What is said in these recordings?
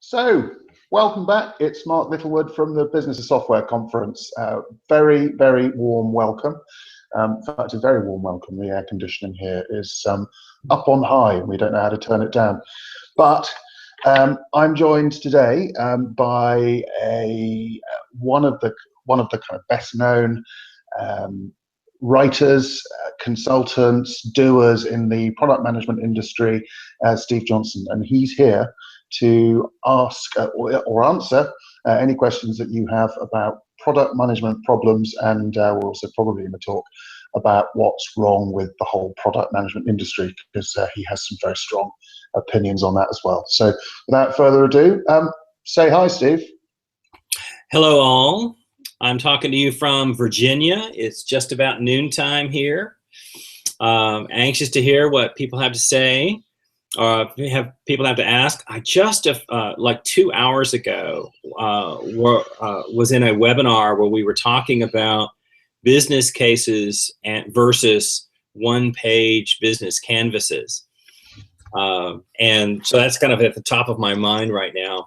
So, welcome back. It's Mark Littlewood from the Business of Software Conference. Very, very warm welcome. In fact, a very warm welcome. The air conditioning here is up on high, and we don't know how to turn it down. But I'm joined today by one of the kind of best known writers, consultants, doers in the product management industry, Steve Johnson, and he's here to ask or answer any questions that you have about product management problems, and we're also probably going to talk about what's wrong with the whole product management industry, because he has some very strong opinions on that as well. So without further ado, say hi, Steve. Hello all. I'm talking to you from Virginia. It's just about noontime here. Anxious to hear what people have to say. People have to ask. I just, like 2 hours ago, was in a webinar where we were talking about business cases versus one-page business canvases. And so that's kind of at the top of my mind right now.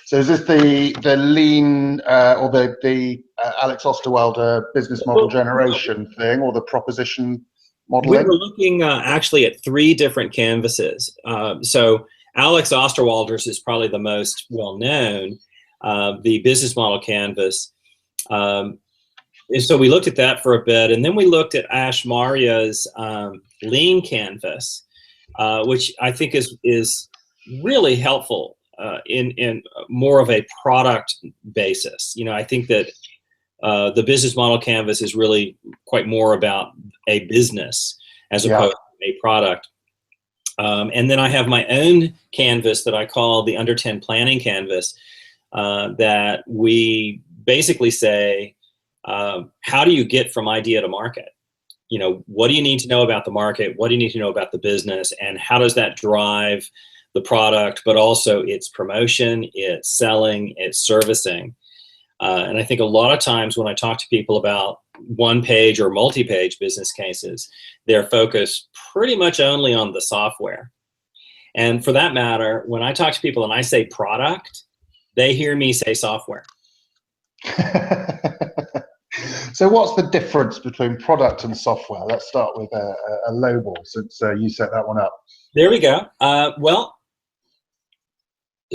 So is this the lean or the Alex Osterwalder business model generation thing, or the proposition modeling? We were looking actually at 3 different canvases. So Alex Osterwalder's is probably the most well-known, the business model canvas. And so we looked at that for a bit, and then we looked at Ash Maurya's lean canvas, which I think is really helpful in more of a product basis. You know, I think that the business model canvas is really quite more about a business as opposed to a product. And then I have my own canvas that I call the Under 10 Planning Canvas, that we basically say, how do you get from idea to market? You know, what do you need to know about the market? What do you need to know about the business? And how does that drive the product, but also its promotion, its selling, its servicing? And I think a lot of times when I talk to people about one-page or multi-page business cases, they're focused pretty much only on the software. And for that matter, when I talk to people and I say product, they hear me say software. So what's the difference between product and software? Let's start with a low ball, since you set that one up. There we go.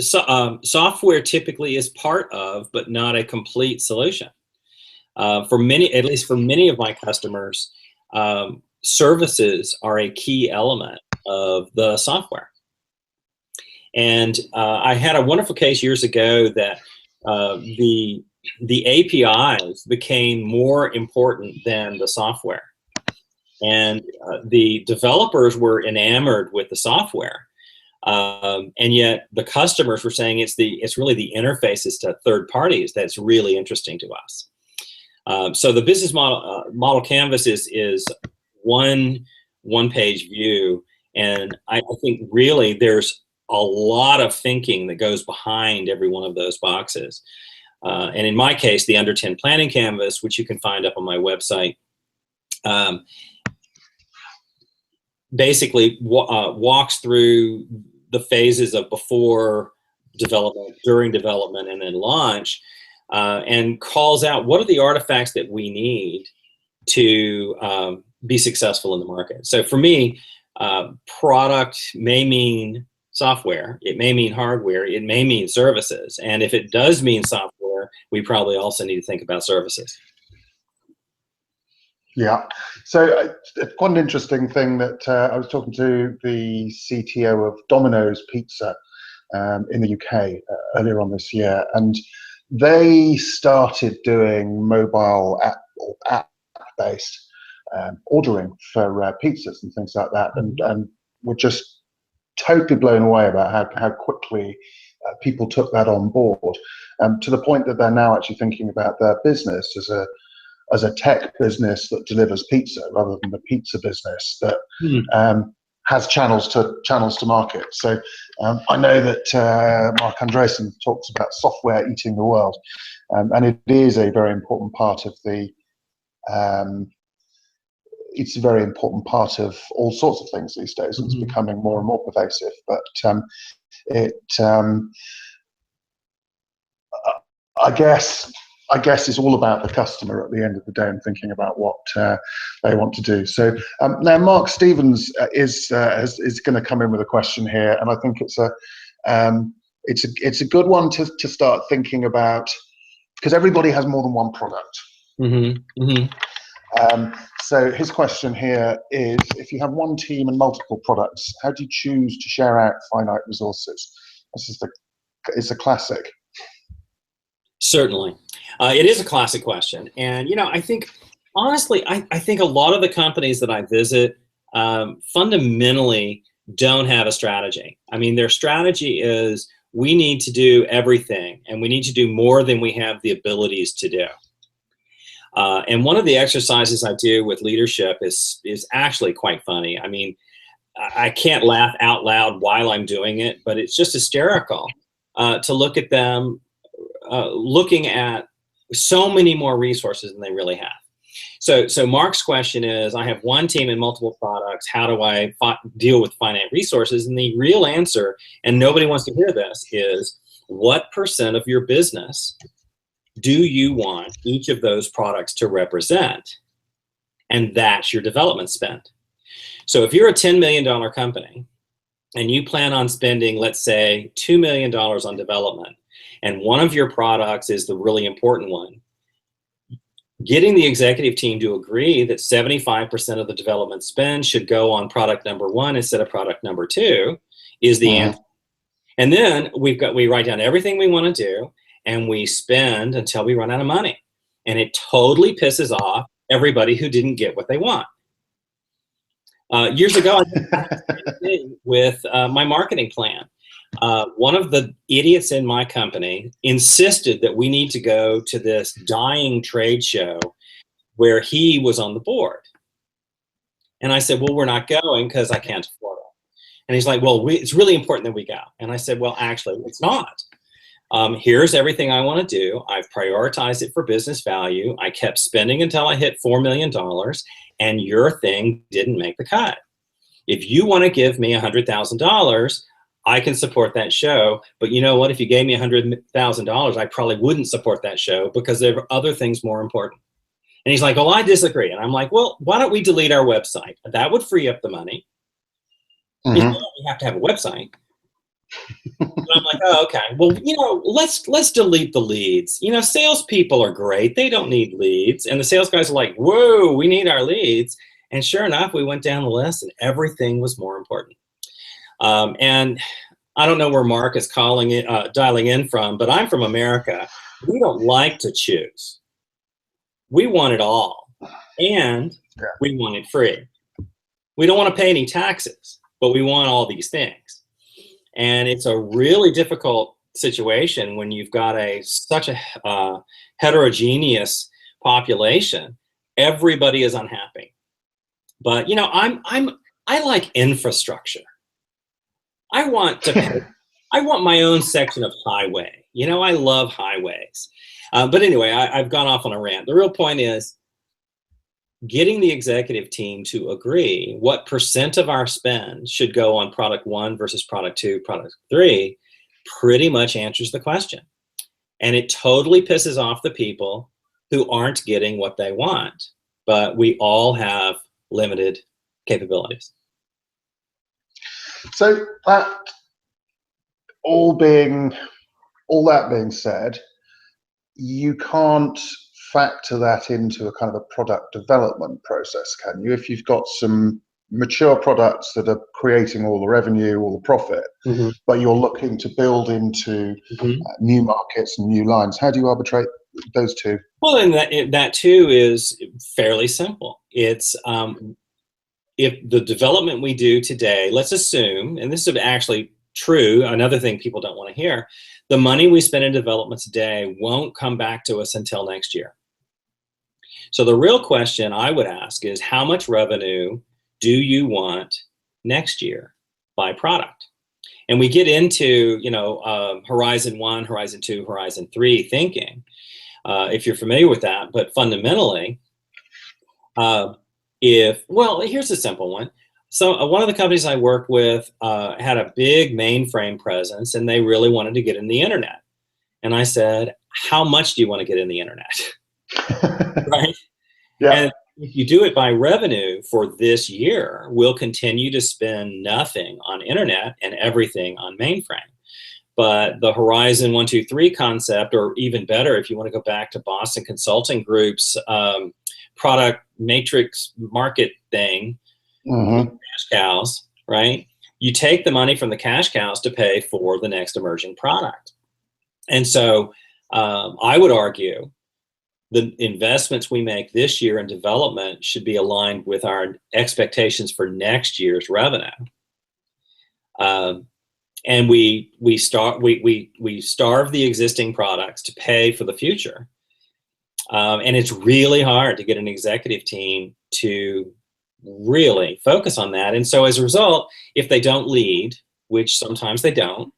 Software typically is part of, but not a complete solution. For many, at least for many of my customers, services are a key element of the software. And I had a wonderful case years ago that the APIs became more important than the software. And the developers were enamored with the software. And yet the customers were saying it's really the interfaces to third parties that's really interesting to us. So the business model canvas is one-page view, and I think really there's a lot of thinking that goes behind every one of those boxes. And in my case, the Under 10 Planning Canvas, which you can find up on my website, basically walks through the phases of before development, during development, and then launch, and calls out what are the artifacts that we need to be successful in the market. So for me, product may mean software, it may mean hardware, it may mean services. And if it does mean software, we probably also need to think about services. Yeah, so quite an interesting thing that I was talking to the CTO of Domino's Pizza in the UK earlier on this year, and they started doing mobile app-based ordering for pizzas and things like that, and were just totally blown away about how quickly people took that on board, to the point that they're now actually thinking about their business as a tech business that delivers pizza rather than the pizza business that has channels to market. So I know that Mark Andreessen talks about software eating the world, and it is a very important part of the it's a very important part of all sorts of things these days. It's becoming more and more pervasive, but I guess it's all about the customer at the end of the day and thinking about what they want to do. So now Mark Stevens is going to come in with a question here, and I think it's a good one to start thinking about, because everybody has more than one product. Mm-hmm. Mm-hmm. So his question here is, if you have one team and multiple products, how do you choose to share out finite resources? It's a classic. Certainly. It is a classic question. And, I think, honestly, I think a lot of the companies that I visit fundamentally don't have a strategy. I mean, their strategy is, we need to do everything, and we need to do more than we have the abilities to do. And one of the exercises I do with leadership is actually quite funny. I mean, I can't laugh out loud while I'm doing it, but it's just hysterical to look at them looking at so many more resources than they really have. So Mark's question is, I have one team and multiple products. How do I deal with finite resources? And the real answer, and nobody wants to hear this, is what % of your business do you want each of those products to represent? And that's your development spend. So if you're a $10 million company and you plan on spending, let's say, $2 million on development, and one of your products is the really important one, getting the executive team to agree that 75% of the development spend should go on product number 1 instead of product number 2 is the answer. And then we write down everything we want to do, and we spend until we run out of money. And it totally pisses off everybody who didn't get what they want. Years ago, I did the same thing with my marketing plan. One of the idiots in my company insisted that we need to go to this dying trade show where he was on the board. And I said, well, we're not going because I can't afford it. And he's like, well, it's really important that we go. And I said, well, actually, it's not. Here's everything I want to do. I've prioritized it for business value. I kept spending until I hit $4 million, and your thing didn't make the cut. If you want to give me $100,000, I can support that show. But you know what? If you gave me $100,000, I probably wouldn't support that show because there are other things more important. And he's like, well, I disagree. And I'm like, well, why don't we delete our website? That would free up the money. We have to have a website. And I'm like, oh, okay. Well, let's delete the leads. Salespeople are great. They don't need leads. And the sales guys are like, whoa, we need our leads. And sure enough, we went down the list and everything was more important. And I don't know where Mark is dialing in from, but I'm from America. We don't like to choose. We want it all, and we want it free. We don't want to pay any taxes, but we want all these things. And it's a really difficult situation when you've got such a heterogeneous population. Everybody is unhappy. But I like infrastructure. I want my own section of highway. I love highways. But anyway, I've gone off on a rant. The real point is getting the executive team to agree what % of our spend should go on product 1 versus product 2, product 3 pretty much answers the question. And it totally pisses off the people who aren't getting what they want. But we all have limited capabilities. So all that being said, you can't factor that into a kind of a product development process, can you? If you've got some mature products that are creating all the revenue, all the profit, but you're looking to build into new markets and new lines, how do you arbitrate those two? Well, and that too is fairly simple. It's if the development we do today, let's assume, and this is actually true, another thing people don't want to hear, the money we spend in development today won't come back to us until next year. So the real question I would ask is, how much revenue do you want next year by product? And we get into, Horizon 1, Horizon 2, Horizon 3 thinking, if you're familiar with that. But fundamentally, here's a simple one. So one of the companies I worked with had a big mainframe presence, and they really wanted to get in the internet. And I said, how much do you want to get in the internet? Right? Yeah. And if you do it by revenue for this year, we'll continue to spend nothing on internet and everything on mainframe. But the Horizon 1, 2, 3 concept, or even better, if you want to go back to Boston Consulting Group's product matrix market thing, cash cows, right? You take the money from the cash cows to pay for the next emerging product. And so I would argue the investments we make this year in development should be aligned with our expectations for next year's revenue. And we starve the existing products to pay for the future. And it's really hard to get an executive team to really focus on that. And so as a result, if they don't lead, which sometimes they don't,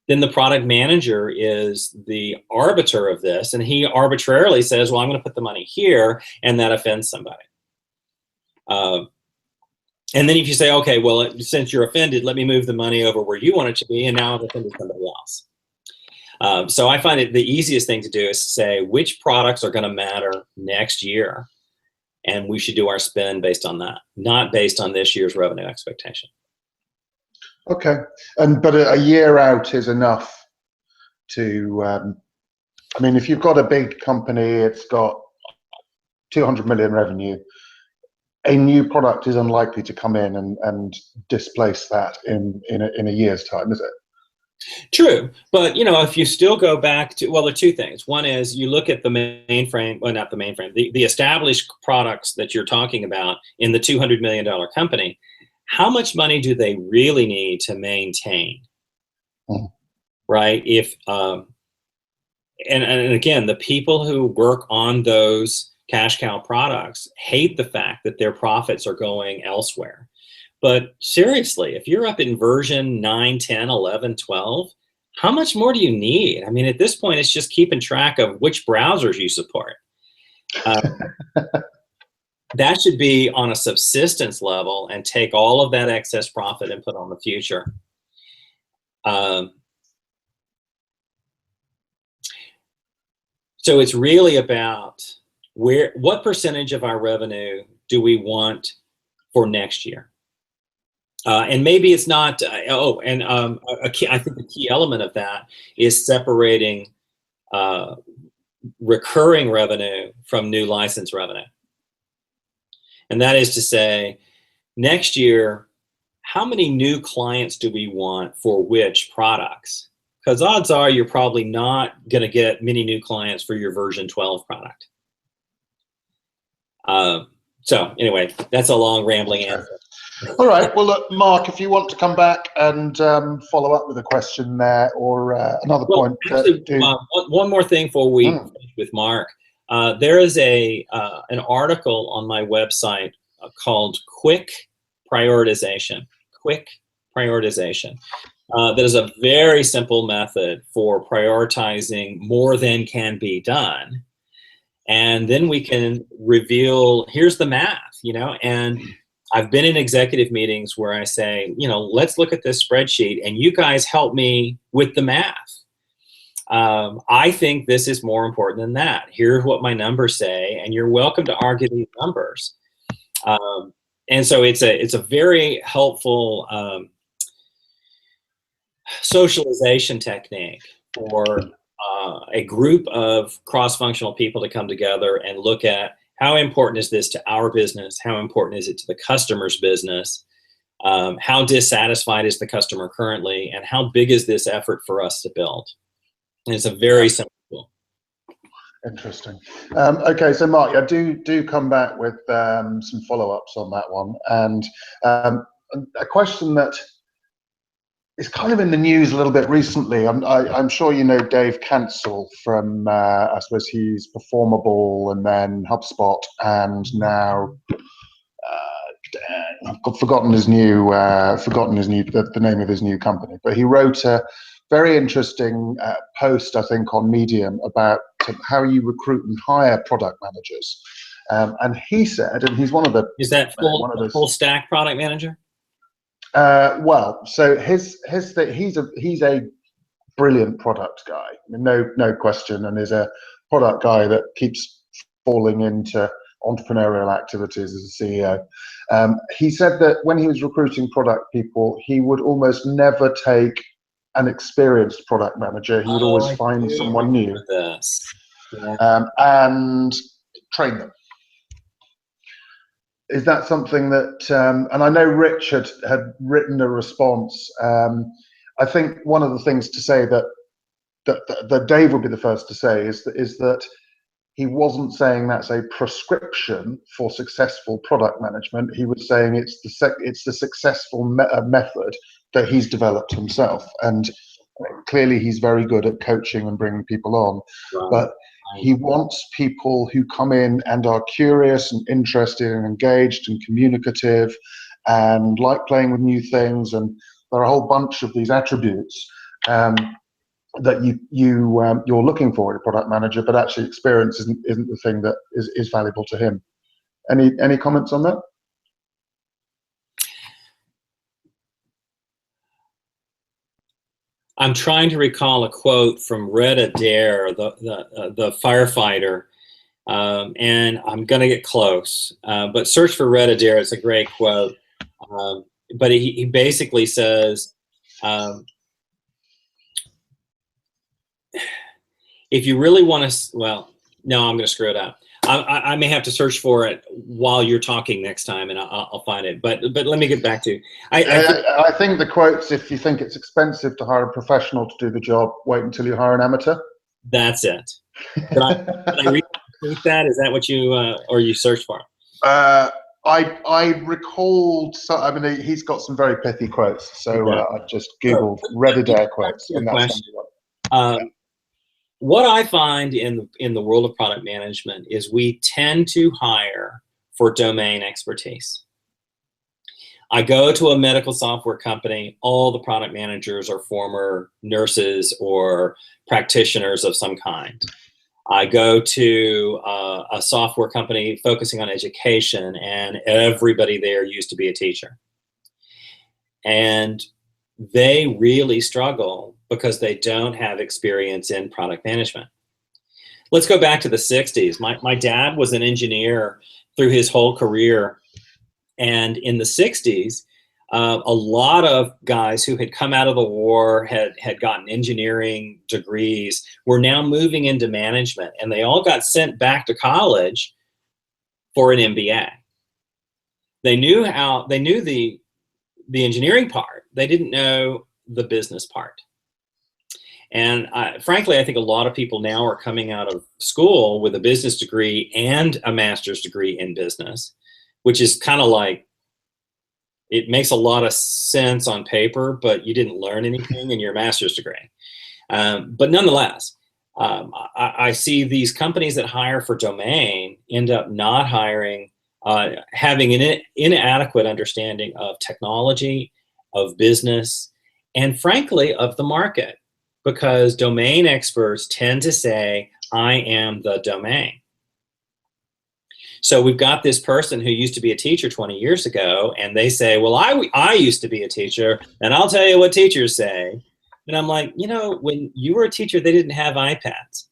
then the product manager is the arbiter of this, and he arbitrarily says, well, I'm going to put the money here, and that offends somebody. And then if you say, okay, well, since you're offended, let me move the money over where you want it to be, and now I've offended somebody else. So I find it the easiest thing to do is to say which products are going to matter next year, and we should do our spend based on that, not based on this year's revenue expectation. Okay, but a year out is enough to. I mean, if you've got a big company, it's got 200 million revenue. A new product is unlikely to come in and displace that in a year's time, is it? True, but if you still go back to, well, there are two things. One is you look at the mainframe, well, not the mainframe, the established products that you're talking about in the $200 million company. How much money do they really need to maintain? Right? If and again, the people who work on those cash cow products hate the fact that their profits are going elsewhere. But seriously, if you're up in version 9, 10, 11, 12, how much more do you need? I mean, at this point, it's just keeping track of which browsers you support. That should be on a subsistence level and take all of that excess profit and put on the future. So it's really about what percentage of our revenue do we want for next year? And maybe it's not, I think the key element of that is separating recurring revenue from new license revenue. And that is to say, next year, how many new clients do we want for which products? Because odds are you're probably not going to get many new clients for your version 12 product. So anyway, that's a long rambling answer. All right. Well, look, Mark, if you want to come back and follow up with a question there or another point. Actually, one more thing before we finish with Mark. There is an article on my website called Quick Prioritization. Quick Prioritization. That is a very simple method for prioritizing more than can be done. And then we can reveal, here's the math, and I've been in executive meetings where I say, let's look at this spreadsheet and you guys help me with the math. I think this is more important than that. Here's what my numbers say, and you're welcome to argue these numbers. And so it's a very helpful socialization technique for a group of cross-functional people to come together and look at how important is this to our business, how important is it to the customer's business, how dissatisfied is the customer currently, and how big is this effort for us to build. And it's a very simple tool. Interesting. Okay, so Mark, I do come back with some follow-ups on that one, and a question that is kind of in the news a little bit recently. I'm sure you know Dave Cancel from I suppose he's Performable and then HubSpot, and now I've forgotten the name of his new company. But he wrote a very interesting post, I think, on Medium about how you recruit and hire product managers. And he said, and he's one of the full stack product manager. Well, so he's a brilliant product guy, no question, and is a product guy that keeps falling into entrepreneurial activities as a CEO. He said that when he was recruiting product people, he would almost never take an experienced product manager. He would always find someone new and train them. Is that something that, and I know Rich had written a response. I think one of the things to say that Dave would be the first to say is that he wasn't saying that's a prescription for successful product management. He was saying it's the successful method that he's developed himself, and clearly he's very good at coaching and bringing people on. Right. But he wants people who come in and are curious and interested and engaged and communicative and like playing with new things, and there are a whole bunch of these attributes that you're looking for in a product manager, but actually experience isn't the thing that is valuable to him. Any comments on that? I'm trying to recall a quote from Red Adair, the firefighter, and I'm going to get close, but search for Red Adair. It's a great quote, but he basically says, if you really want to, well, no, I'm going to screw it up. I may have to search for it while you're talking next time, and I'll find it. But let me get back to. I think the quotes: "If you think it's expensive to hire a professional to do the job, wait until you hire an amateur." That's it. Did I read that? Is that what you or you searched for? I recalled. I mean, he's got some very pithy quotes. So I just googled Red Adair quotes, and that's one. What I find in the world of product management is we tend to hire for domain expertise. I go to a medical software company, all the product managers are former nurses or practitioners of some kind. I go to a software company focusing on education, and everybody there used to be a teacher. And they really struggle because they don't have experience in product management. Let's go back to the 60s. My dad was an engineer through his whole career. And in the 60s, a lot of guys who had come out of the war, had gotten engineering degrees, were now moving into management. And they all got sent back to college for an MBA. They knew the engineering part. They didn't know the business part. And frankly, I think a lot of people now are coming out of school with a business degree and a master's degree in business, which is kind of like, it makes a lot of sense on paper, but you didn't learn anything in your master's degree. But nonetheless, I see these companies that hire for domain end up not hiring, having an inadequate understanding of technology, of business, and frankly, of the market, because domain experts tend to say, I am the domain. So we've got this person who used to be a teacher 20 years ago, and they say, well, I used to be a teacher, and I'll tell you what teachers say. And I'm like, when you were a teacher, they didn't have iPads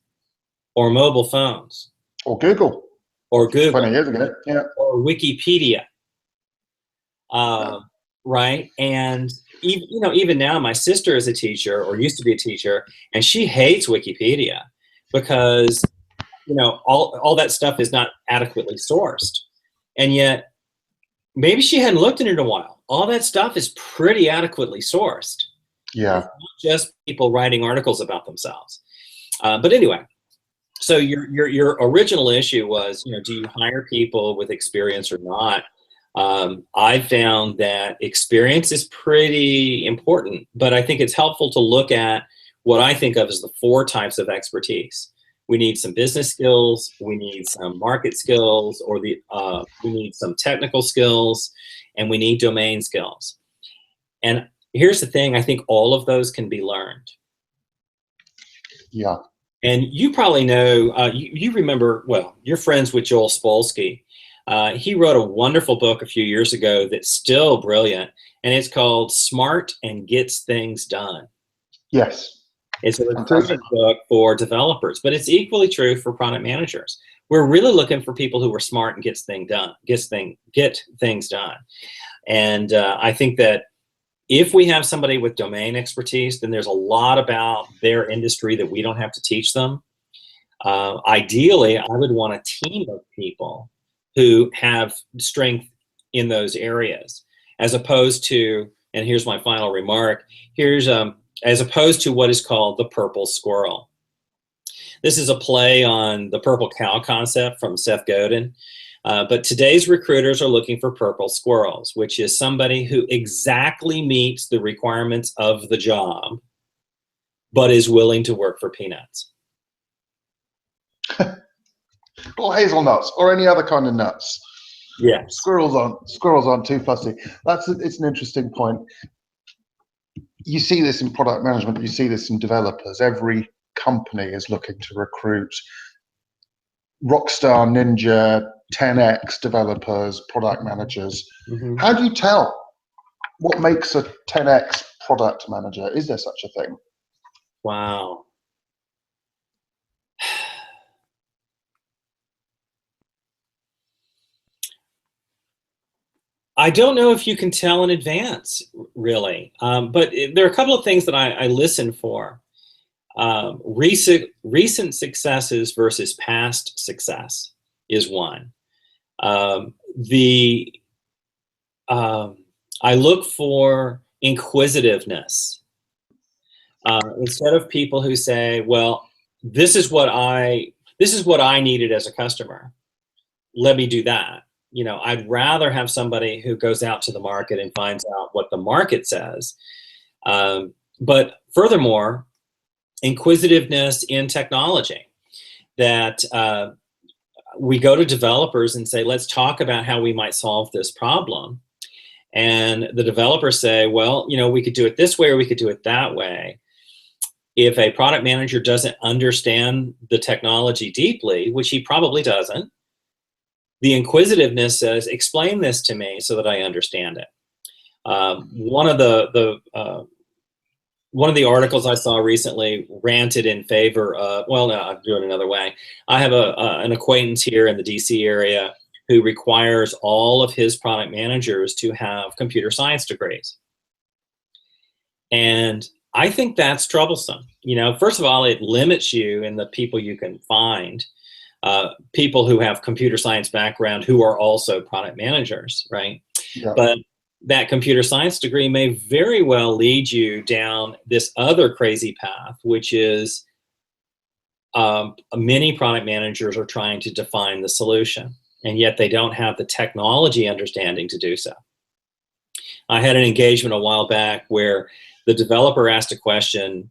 or mobile phones. Or Google. 20 years ago, yeah. Or Wikipedia. Right? And even now, my sister is a teacher, or used to be a teacher, and she hates Wikipedia because all that stuff is not adequately sourced. And yet, maybe she hadn't looked at it in a while. All that stuff is pretty adequately sourced. Yeah. It's not just people writing articles about themselves. But anyway, so your original issue was, do you hire people with experience or not? I found that experience is pretty important, but I think it's helpful to look at what I think of as the 4 types of expertise. We need some business skills, we need some market skills, or we need some technical skills, and we need domain skills. And here's the thing, I think all of those can be learned. Yeah. And you probably know, you remember, well, you're friends with Joel Spolsky. He wrote a wonderful book a few years ago that's still brilliant, and it's called Smart and Gets Things Done. Yes. It's a Fantastic. recruitment book for developers, but it's equally true for product managers. We're really looking for people who are smart and get things done. And I think that if we have somebody with domain expertise, then there's a lot about their industry that we don't have to teach them. Ideally, I would want a team of people who have strength in those areas, as opposed to, and here's my final remark, as opposed to what is called the purple squirrel. This is a play on the purple cow concept from Seth Godin. But today's recruiters are looking for purple squirrels, which is somebody who exactly meets the requirements of the job, but is willing to work for peanuts. Or hazelnuts, or any other kind of nuts. Yeah. Squirrels aren't too fussy. It's an interesting point. You see this in product management, you see this in developers. Every company is looking to recruit rockstar ninja 10x developers, product managers. Mm-hmm. How do you tell what makes a 10x product manager? Is there such a thing? Wow. I don't know if you can tell in advance, really, but there are a couple of things that I listen for. Recent successes versus past success is one. I look for inquisitiveness. Instead of people who say, well, this is what I needed as a customer, let me do that. You know, I'd rather have somebody who goes out to the market and finds out what the market says. But furthermore, inquisitiveness in technology, that we go to developers and say, let's talk about how we might solve this problem. And the developers say, well, you know, we could do it this way or we could do it that way. If a product manager doesn't understand the technology deeply, which he probably doesn't, the inquisitiveness says, explain this to me so that I understand it. One of the articles I saw recently ranted in favor of, well, no, I'll do it another way. I have an acquaintance here in the DC area who requires all of his product managers to have computer science degrees. And I think that's troublesome. You know, first of all, it limits you in the people you can find. People who have computer science background who are also product managers, right? Yeah. But that computer science degree may very well lead you down this other crazy path, which is many product managers are trying to define the solution, and yet they don't have the technology understanding to do so. I had an engagement a while back where the developer asked a question.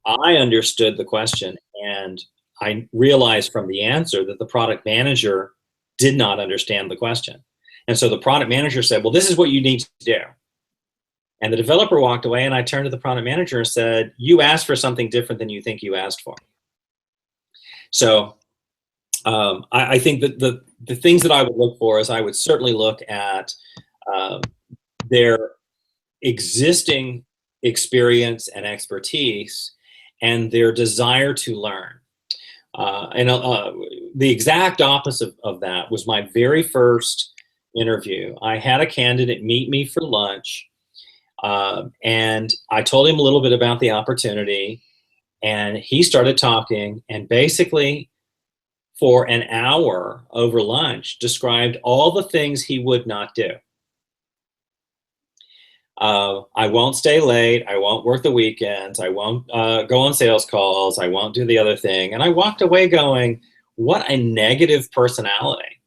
I understood the question, and I realized from the answer that the product manager did not understand the question. And so the product manager said, well, this is what you need to do. And the developer walked away, and I turned to the product manager and said, you asked for something different than you think you asked for. So I think that the things that I would look for is I would certainly look at their existing experience and expertise and their desire to learn. The exact opposite of that was my very first interview. I had a candidate meet me for lunch, and I told him a little bit about the opportunity, and he started talking, and basically for an hour over lunch described all the things he would not do. I won't stay late. I won't work the weekends. I won't go on sales calls. I won't do the other thing. And I walked away going, what a negative personality.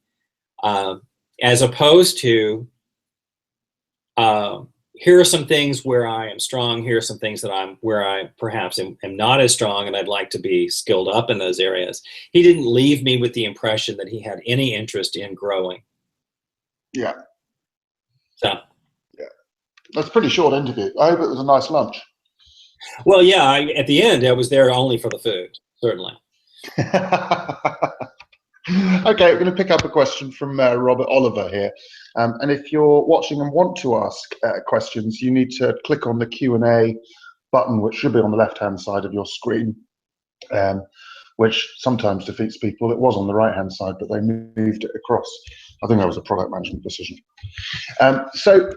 As opposed to, here are some things where I am strong. Here are some things that where I perhaps am not as strong, and I'd like to be skilled up in those areas. He didn't leave me with the impression that he had any interest in growing. Yeah. So. That's a pretty short interview. I hope it was a nice lunch. Well, yeah, at the end, I was there only for the food, certainly. Okay, we're going to pick up a question from Robert Oliver here. And if you're watching and want to ask questions, you need to click on the Q&A button which should be on the left-hand side of your screen, which sometimes defeats people. It was on the right-hand side, but they moved it across. I think that was a product management decision. So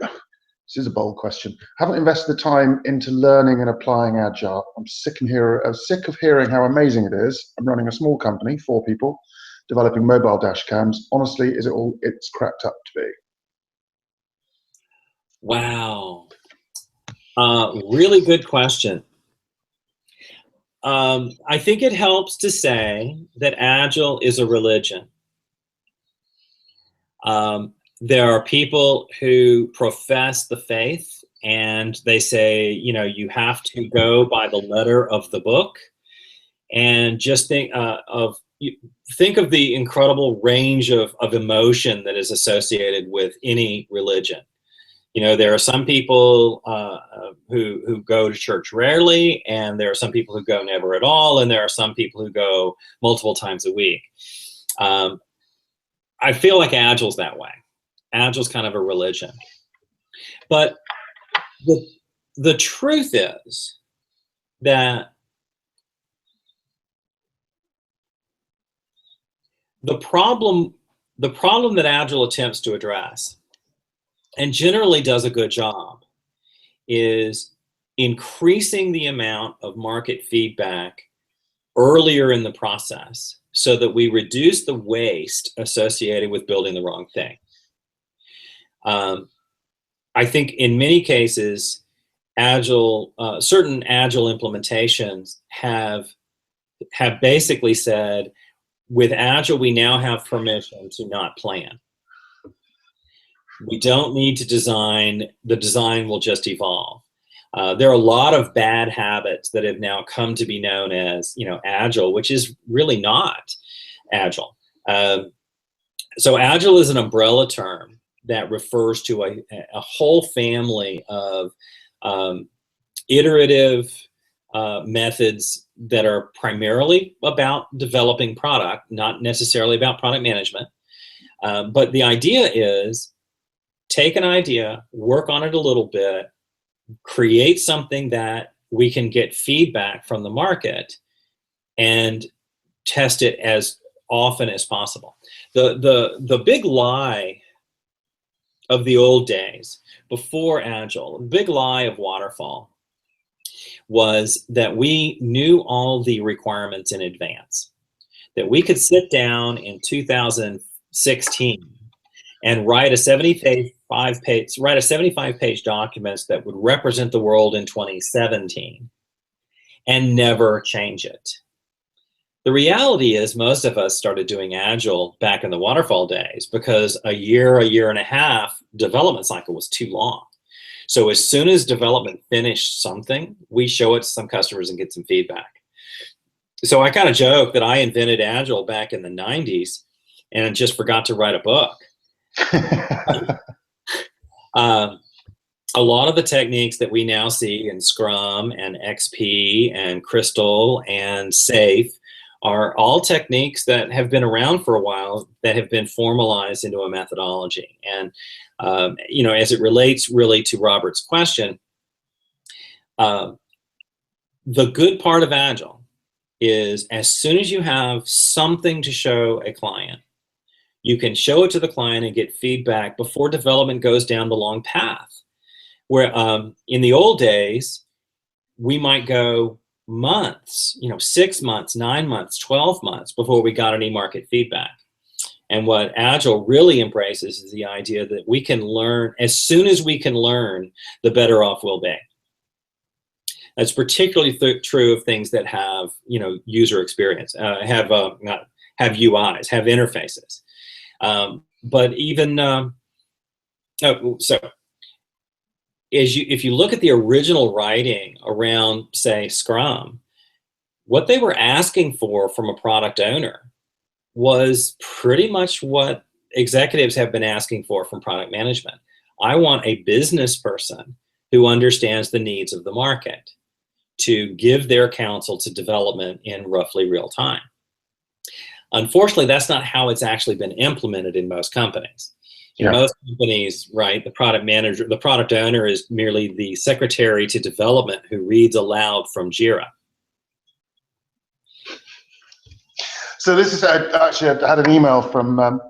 this is a bold question. Haven't invested the time into learning and applying Agile. I'm sick of hearing how amazing it is. I'm running a small company, 4 people, developing mobile dash cams. Honestly, is it all it's cracked up to be? Wow. Really good question. I think it helps to say that Agile is a religion. There are people who profess the faith and they say, you know, you have to go by the letter of the book, and just think of the incredible range of emotion that is associated with any religion. You know, there are some people who go to church rarely, and there are some people who go never at all, and there are some people who go multiple times a week. I feel like Agile's that way. Agile's kind of a religion. But the truth is that the problem that Agile attempts to address, and generally does a good job, is increasing the amount of market feedback earlier in the process so that we reduce the waste associated with building the wrong thing. I think in many cases, Agile, certain Agile implementations have basically said, with Agile, we now have permission to not plan. We don't need to design, the design will just evolve. There are a lot of bad habits that have now come to be known as, you know, Agile, which is really not Agile. So Agile is an umbrella term that refers to a whole family of iterative methods that are primarily about developing product, not necessarily about product management. But the idea is, take an idea, work on it a little bit, create something that we can get feedback from the market, and test it as often as possible. The big lie of the old days, before Agile, the big lie of waterfall, was that we knew all the requirements in advance. That we could sit down in 2016 and write a 75-page document that would represent the world in 2017 and never change it. The reality is, most of us started doing Agile back in the waterfall days because a year and a half development cycle was too long. So as soon as development finished something, we show it to some customers and get some feedback. So I kind of joke that I invented Agile back in the 90s and just forgot to write a book. A lot of the techniques that we now see in Scrum and XP and Crystal and SAFe are all techniques that have been around for a while, that have been formalized into a methodology. And you know, as it relates really to Robert's question, the good part of Agile is, as soon as you have something to show a client, you can show it to the client and get feedback before development goes down the long path. Where in the old days, we might go months, you know, 6 months, 9 months, 12 months before we got any market feedback. And what Agile really embraces is the idea that we can learn, as soon as we can learn, the better off we'll be. That's particularly true of things that have, you know, user experience, have UIs, have interfaces. But even, if you look at the original writing around, say, Scrum, what they were asking for from a product owner was pretty much what executives have been asking for from product management. I want a business person who understands the needs of the market to give their counsel to development in roughly real time. Unfortunately, that's not how it's actually been implemented in most companies. In Yeah. most companies, right, the product manager, the product owner is merely the secretary to development who reads aloud from Jira. So this is actually, I had an email from a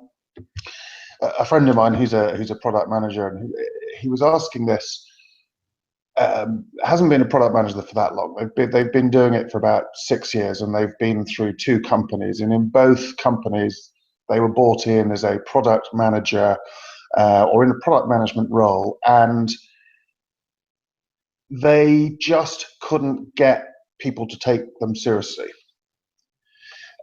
friend of mine who's a product manager, and he was asking this. Hasn't been a product manager for that long. They've been doing it for about 6 years, and they've been through 2 companies, and in both companies they were brought in as a product manager or in a product management role, and they just couldn't get people to take them seriously.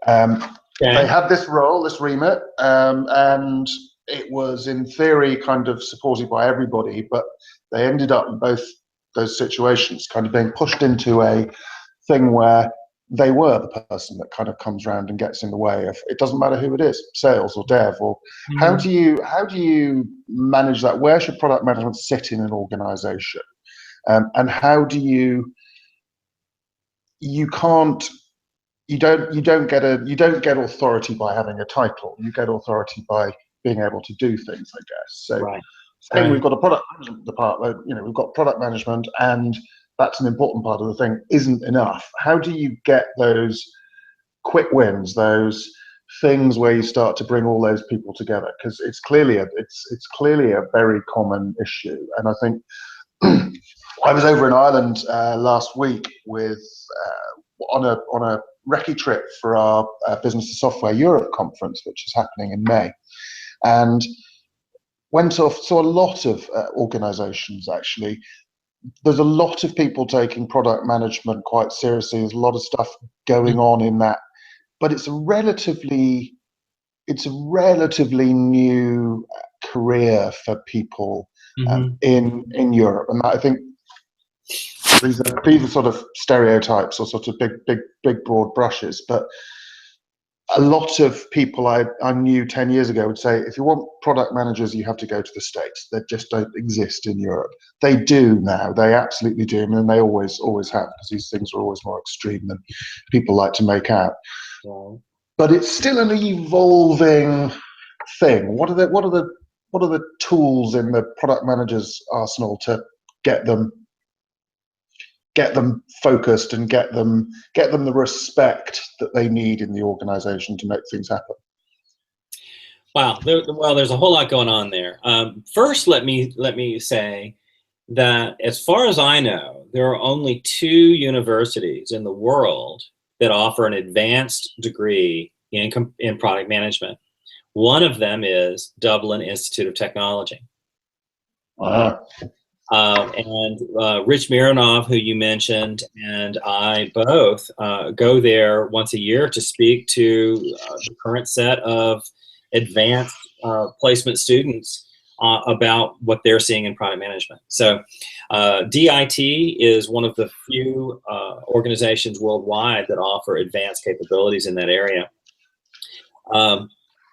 They had this role, this remit, and it was in theory kind of supported by everybody, but they ended up in both those situations kind of being pushed into a thing where they were the person that kind of comes around and gets in the way of, it doesn't matter who it is, sales or dev, or how do you manage that? Where should product management sit in an organization? And how do you don't get authority by having a title. You get authority by being able to do things, I guess. So Right. saying we've got a product management department, we've got product management, and that's an important part of the thing, isn't enough. How do you get those quick wins, those things where you start to bring all those people together? Because it's clearly a very common issue. And I think I was over in Ireland last week with on a recce trip for our Business and Software Europe conference, which is happening in May, and went off, saw a lot of organizations actually. There's a lot of people taking product management quite seriously. There's a lot of stuff going on in that, but it's a relatively new career for people in Europe, and I think these are sort of stereotypes or sort of big broad brushes, but a lot of people I knew 10 years ago would say, if you want product managers, you have to go to the States. They just don't exist in Europe. They do now. They absolutely do, and they always have, because these things are always more extreme than people like to make out. Yeah. But it's still an evolving thing. What are the tools in the product manager's arsenal to get them focused and get them the respect that they need in the organization to make things happen? Wow. There's a whole lot going on there. First, let me say that as far as I know, there are only 2 universities in the world that offer an advanced degree in product management. One of them is Dublin Institute of Technology. And Rich Mironov, who you mentioned, and I both go there once a year to speak to the current set of advanced placement students about what they're seeing in product management. So DIT is one of the few organizations worldwide that offer advanced capabilities in that area.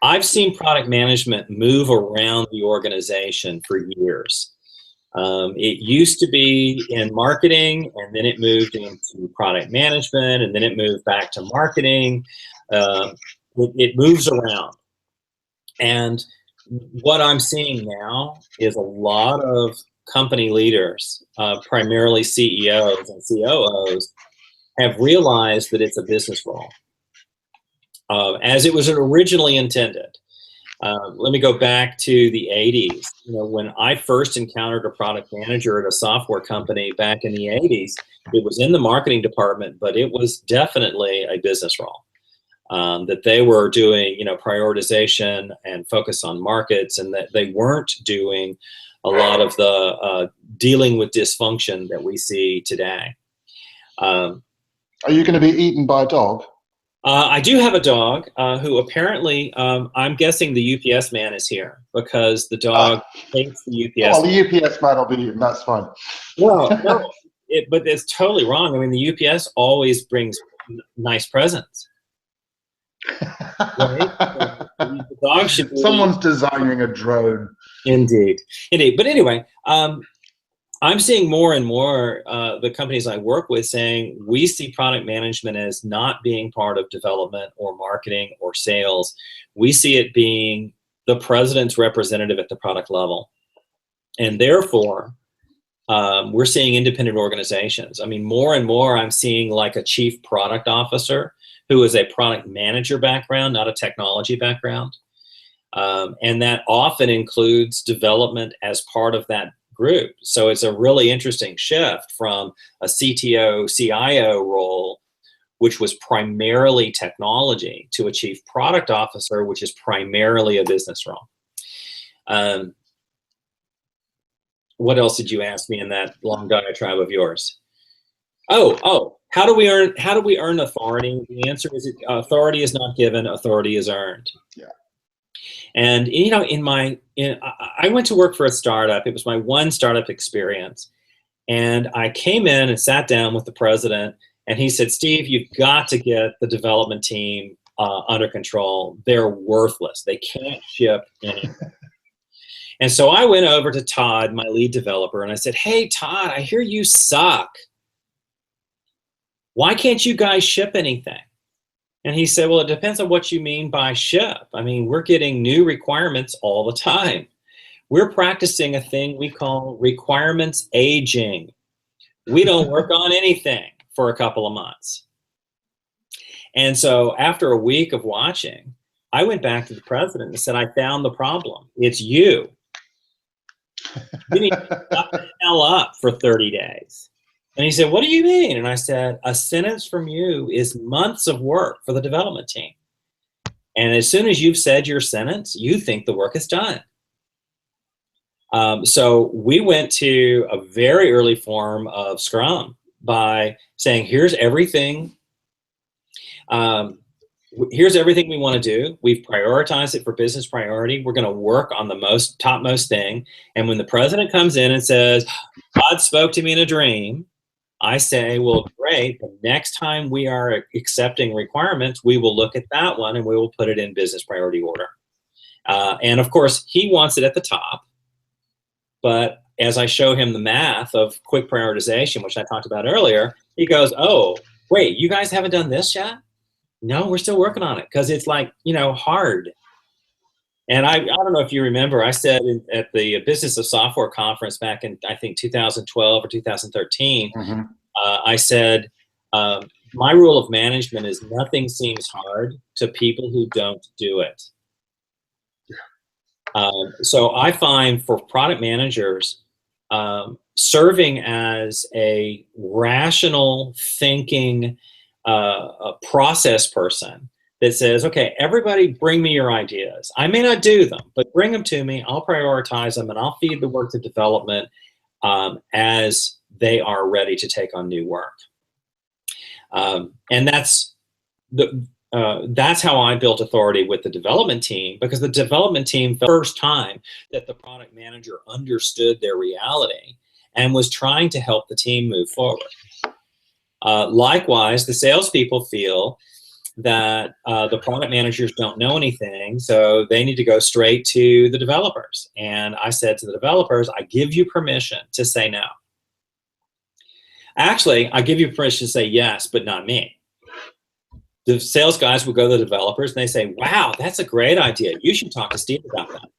I've seen product management move around the organization for years. It used to be in marketing, and then it moved into product management, and then it moved back to marketing. It moves around. And what I'm seeing now is a lot of company leaders, primarily CEOs and COOs, have realized that it's a business role, as it was originally intended. Let me go back to the 80s. When I first encountered a product manager at a software company back in the 80s, it was in the marketing department, but it was definitely a business role. That they were doing, prioritization and focus on markets, and that they weren't doing a lot of the dealing with dysfunction that we see today. Are you going to be eaten by a dog? I do have a dog who apparently, I'm guessing the UPS man is here, because the dog hates the UPS. Well, the UPS man will be eaten. That's fine. Well, no, but it's totally wrong. I mean, the UPS always brings nice presents. Right? The dog should be. Someone's designing a drone. Indeed. But anyway, I'm seeing more and more the companies I work with saying we see product management as not being part of development or marketing or sales. We see it being the president's representative at the product level. And therefore, we're seeing independent organizations. I mean, more and more I'm seeing like a chief product officer who is a product manager background, not a technology background. And that often includes development as part of that group. So it's a really interesting shift from a CTO, CIO role, which was primarily technology, to a chief product officer, which is primarily a business role. What else did you ask me in that long diatribe of yours? Oh, how do we earn authority? The answer is authority is not given, authority is earned. Yeah. And you know, I went to work for a startup. It was my one startup experience, and I came in and sat down with the president, and he said, "Steve, you've got to get the development team under control. They're worthless. They can't ship anything." And so I went over to Todd, my lead developer, and I said, "Hey, Todd, I hear you suck. Why can't you guys ship anything?" And he said, "Well, it depends on what you mean by ship. I mean, we're getting new requirements all the time. We're practicing a thing we call requirements aging. We don't work on anything for a couple of months." And so after a week of watching, I went back to the president and said, "I found the problem. It's you. You need to shut the hell up for 30 days. And he said, "What do you mean?" And I said, "A sentence from you is months of work for the development team. And as soon as you've said your sentence, you think the work is done." So we went to a very early form of Scrum by saying, here's everything. Here's everything we want to do. We've prioritized it for business priority. We're going to work on the topmost thing. And when the president comes in and says, "God spoke to me in a dream," I say, "Well, great. The next time we are accepting requirements, we will look at that one and we will put it in business priority order." And of course, he wants it at the top. But as I show him the math of quick prioritization, which I talked about earlier, he goes, "Oh, wait, you guys haven't done this yet?" "No, we're still working on it," because it's like, you know, hard. And I don't know if you remember, I said at the Business of Software conference back in, I think, 2012 or 2013, I said, my rule of management is nothing seems hard to people who don't do it. So I find for product managers, serving as a rational thinking a process person that says, "Okay, everybody bring me your ideas. I may not do them, but bring them to me. I'll prioritize them and I'll feed the work to development as they are ready to take on new work." And that's how I built authority with the development team, because the development team, for the first time that the product manager understood their reality and was trying to help the team move forward. Likewise, the salespeople feel that the product managers don't know anything, so they need to go straight to the developers. And I said to the developers, "I give you permission to say no. Actually, I give you permission to say yes, but not me." The sales guys would go to the developers and they say, "Wow, that's a great idea. You should talk to Steve about that."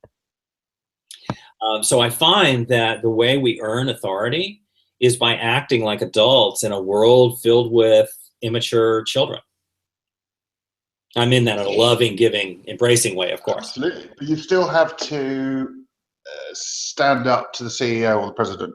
So I find that the way we earn authority is by acting like adults in a world filled with immature children. I mean that in a loving, giving, embracing way, of course. Absolutely. But you still have to stand up to the CEO or the president.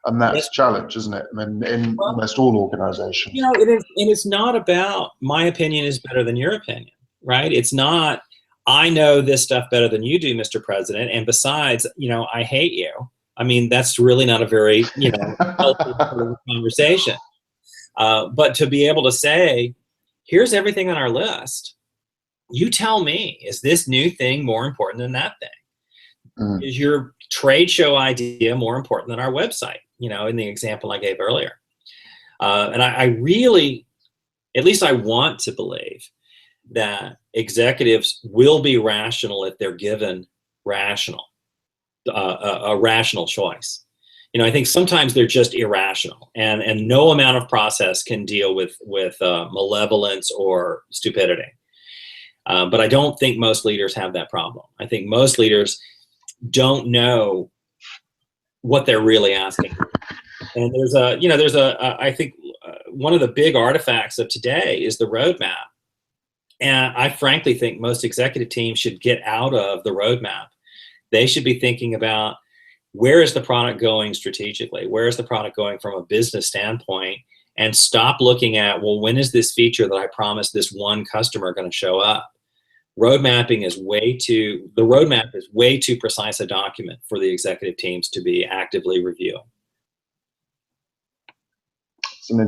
And that's a challenge, isn't it? I mean, in almost all organizations. You know, it is, and it's not about my opinion is better than your opinion, right? It's not, I know this stuff better than you do, Mr. President, and besides, you know, I hate you. I mean, that's really not a very, you know, healthy conversation. But to be able to say, here's everything on our list. You tell me, is this new thing more important than that thing? Is your trade show idea more important than our website? You know, in the example I gave earlier. And I really, at least I want to believe that executives will be rational if they're given a rational choice. You know, I think sometimes they're just irrational, and no amount of process can deal with malevolence or stupidity. But I don't think most leaders have that problem. I think most leaders don't know what they're really asking. And I think one of the big artifacts of today is the roadmap. And I frankly think most executive teams should get out of the roadmap. They should be thinking about, where is the product going strategically? Where is the product going from a business standpoint? And stop looking at, well, when is this feature that I promised this one customer going to show up? The roadmap is way too precise a document for the executive teams to be actively reviewing. It's an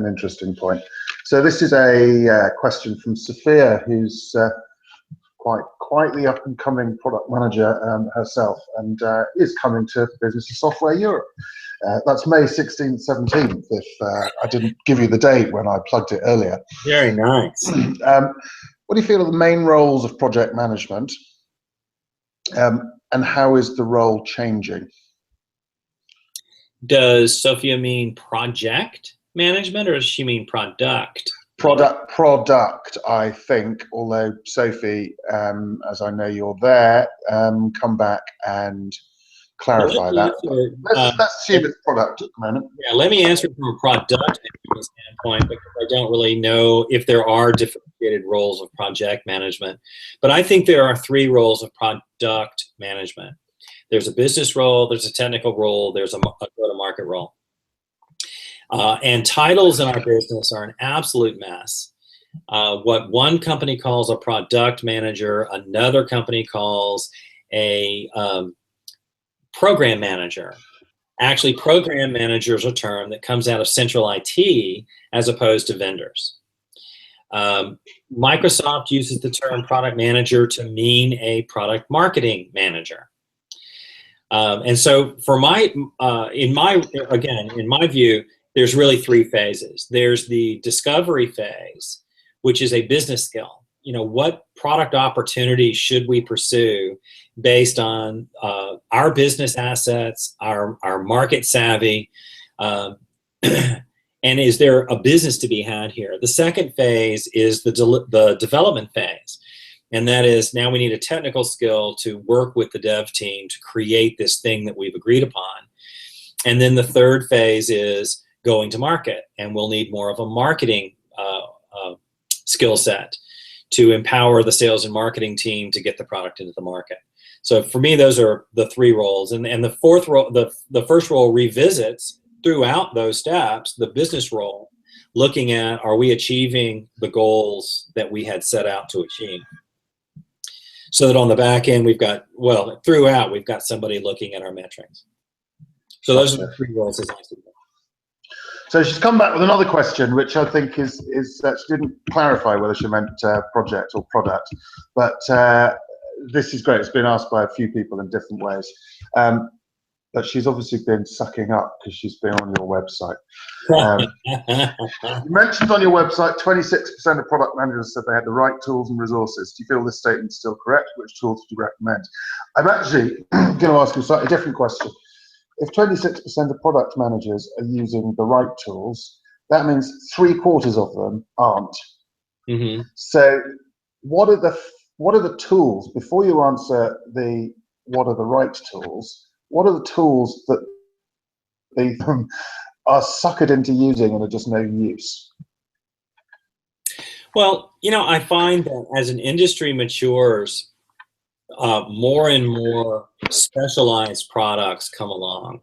interesting point. So this is a question from Sophia, who's quite the up-and-coming product manager herself, and is coming to Business of Software Europe. That's May 16th, 17th, if I didn't give you the date when I plugged it earlier. Very nice. What do you feel are the main roles of project management, and how is the role changing? Does Sophia mean project management, or does she mean product? Product, I think, although Sophie, as I know you're there, come back and clarify that. Let's assume it's product at the moment. Yeah, let me answer from a product standpoint, because I don't really know if there are differentiated roles of project management. But I think there are 3 roles of product management. There's a business role, there's a technical role, there's a go-to-market role. And titles in our business are an absolute mess. What one company calls a product manager, another company calls a program manager. Actually, program manager is a term that comes out of central IT as opposed to vendors. Microsoft uses the term product manager to mean a product marketing manager. And so in my view, there's really 3 phases. There's the discovery phase, which is a business skill. What product opportunity should we pursue based on our business assets, our market savvy, and is there a business to be had here? The second phase is the development phase. And that is, now we need a technical skill to work with the dev team to create this thing that we've agreed upon. And then the third phase is going to market, and we'll need more of a marketing skill set to empower the sales and marketing team to get the product into the market. So for me, those are the 3 roles. And the fourth role, the first role revisits throughout those steps the business role, looking at, are we achieving the goals that we had set out to achieve? So that on the back end, throughout, we've got somebody looking at our metrics. So those are the 3 roles as I see them. So she's come back with another question, which I think is she didn't clarify whether she meant project or product, but this is great. It's been asked by a few people in different ways. But she's obviously been sucking up because she's been on your website. You mentioned on your website 26% of product managers said they had the right tools and resources. Do you feel this statement is still correct? Which tools do you recommend? I'm actually going to ask you a slightly different question. If 26% of product managers are using the right tools, that means 3/4 of them aren't. Mm-hmm. So what are the tools, before you answer what are the right tools, what are the tools that they are suckered into using and are just no use? Well, I find that as an industry matures, more and more specialized products come along.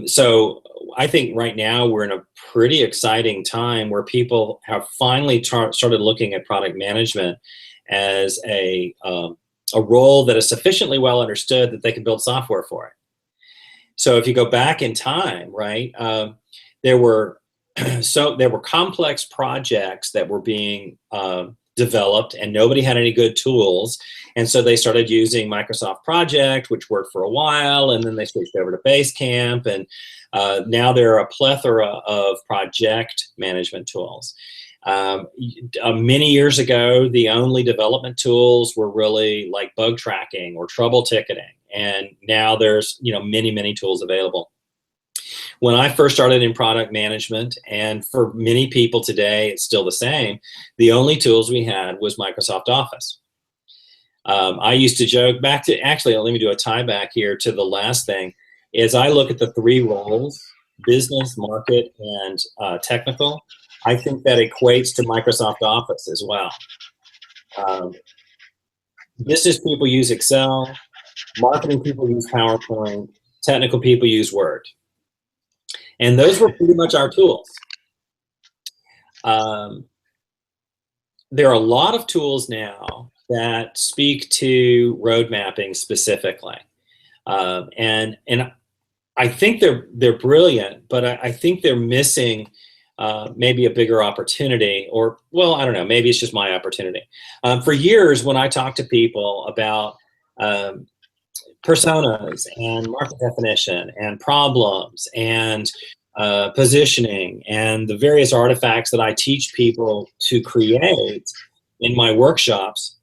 So I think right now we're in a pretty exciting time where people have finally started looking at product management as a role that is sufficiently well understood that they can build software for it. So if you go back in time, right, there were complex projects that were being developed, and nobody had any good tools, and so they started using Microsoft Project, which worked for a while, and then they switched over to Basecamp, and now there are a plethora of project management tools. Many years ago, the only development tools were really like bug tracking or trouble ticketing, and now there's many tools available. When I first started in product management, and for many people today, it's still the same, the only tools we had was Microsoft Office. I used to joke back to, actually, let me do a tie back here to the last thing, is I look at the three roles, business, market, and technical. I think that equates to Microsoft Office as well. Business people use Excel, marketing people use PowerPoint, technical people use Word. And those were pretty much our tools. There are a lot of tools now that speak to road mapping specifically. And I think they're brilliant, but I think they're missing maybe a bigger opportunity, or, well, I don't know, maybe it's just my opportunity. For years, when I talk to people about personas and market definition and problems and positioning and the various artifacts that I teach people to create in my workshops,